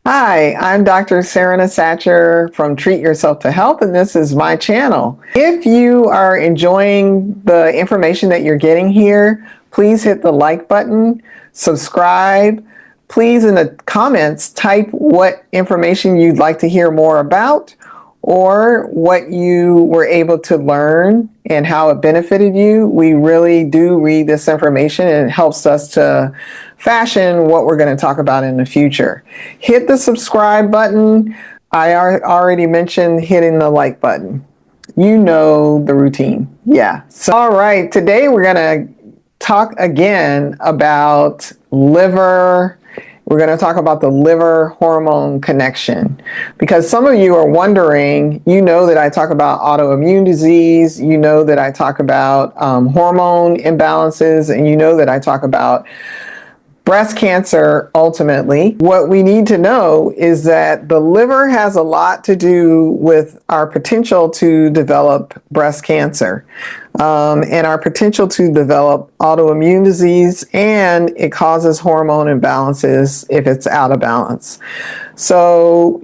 Hi, I'm Dr. Sarana Satcher from Treat Yourself to Health, and this is my channel. If you are enjoying the information that you're getting here, please hit the like button, subscribe. Please, in the comments, type what information you'd like to hear more about or what you were able to learn and how it benefited you. We really do read this information and it helps us to fashion what we're going to talk about in the future. Hit the subscribe button. I already mentioned hitting the like button. You know the routine. Yeah. So, all right. Today we're going to talk again about liver. We're going to talk about the liver hormone connection because some of you are wondering, you know that I talk about autoimmune disease, you know that I talk about hormone imbalances, and you know that I talk about breast cancer ultimately. What we need to know is that the liver has a lot to do with our potential to develop breast cancer and our potential to develop autoimmune disease, and it causes hormone imbalances if it's out of balance. So,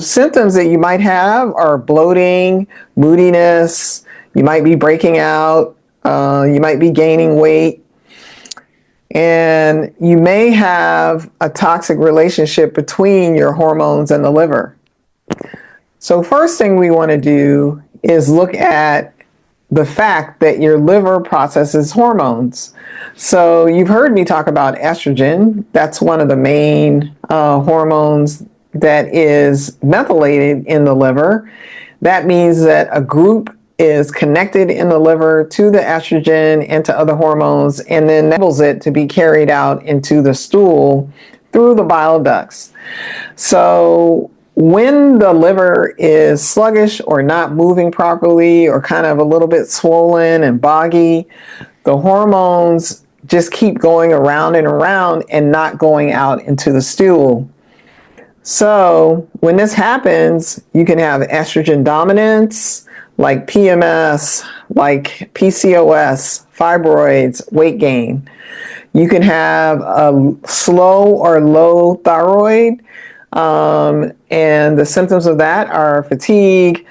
symptoms that you might have are bloating, moodiness, you might be breaking out, you might be gaining weight, and you may have a toxic relationship between your hormones and the liver. So first thing we want to do is look at the fact that your liver processes hormones. So you've heard me talk about estrogen. That's one of the main hormones that is methylated in the liver. That means that a group is connected in the liver to the estrogen and to other hormones, and then enables it to be carried out into the stool through the bile ducts. So when the liver is sluggish or not moving properly or kind of a little bit swollen and boggy, the hormones just keep going around and around and not going out into the stool. So when this happens, you can have estrogen dominance, like PMS, like PCOS, fibroids, weight gain. You can have a slow or low thyroid, and the symptoms of that are fatigue.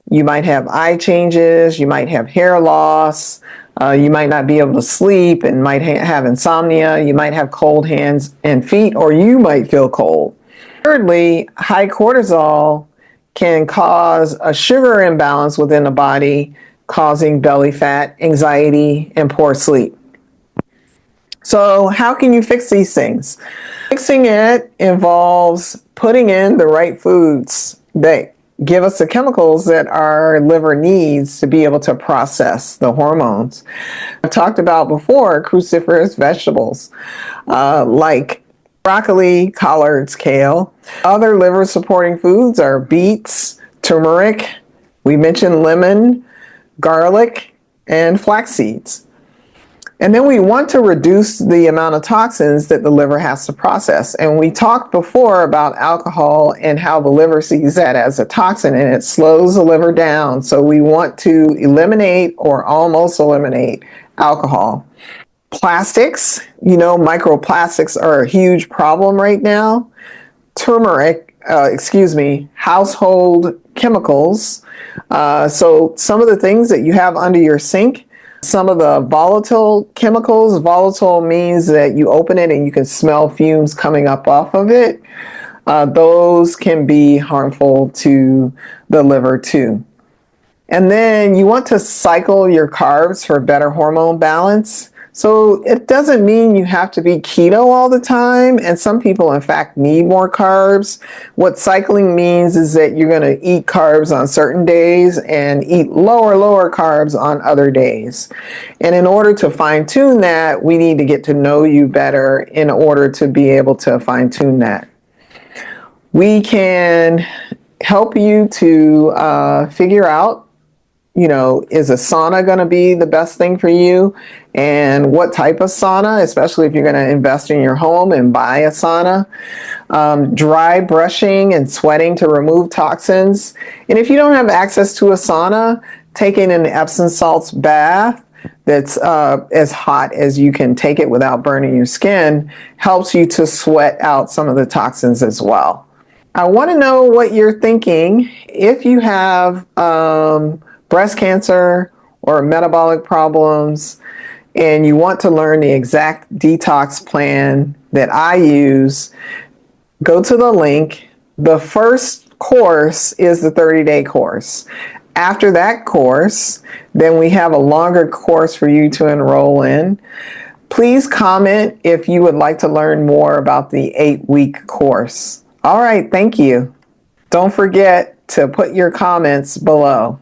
You might have eye changes, you might have hair loss, you might not be able to sleep and might have insomnia, you might have cold hands and feet, or you might feel cold. Thirdly, high cortisol can cause a sugar imbalance within the body, causing belly fat, anxiety, and poor sleep. So how can you fix these things? Fixing it involves putting in the right foods that give us the chemicals that our liver needs to be able to process the hormones. I've talked about before cruciferous vegetables like broccoli, collards, kale. Other liver supporting foods are beets, turmeric, we mentioned lemon, garlic, and flax seeds. And then we want to reduce the amount of toxins that the liver has to process. And we talked before about alcohol and how the liver sees that as a toxin and it slows the liver down. So we want to eliminate or almost eliminate alcohol. Plastics, microplastics are a huge problem right now. Household chemicals. So some of the things that you have under your sink, some of the volatile chemicals. Volatile means that you open it and you can smell fumes coming up off of it. Those can be harmful to the liver too. And then you want to cycle your carbs for better hormone balance. So it doesn't mean you have to be keto all the time. And some people, in fact, need more carbs. What cycling means is that you're going to eat carbs on certain days and eat lower carbs on other days. And in order to fine tune that, we need to get to know you better in order to be able to fine tune that. We can help you to figure out, is a sauna going to be the best thing for you? And what type of sauna, especially if you're going to invest in your home and buy a sauna. Dry brushing and sweating to remove toxins. And if you don't have access to a sauna, taking an Epsom salts bath that's as hot as you can take it without burning your skin helps you to sweat out some of the toxins as well. I want to know what you're thinking. If you have breast cancer or metabolic problems and you want to learn the exact detox plan that I use, go to the link. The first course is the 30-day course. After that course, then we have a longer course for you to enroll in. Please comment if you would like to learn more about the 8-week course. All right, thank you. Don't forget to put your comments below.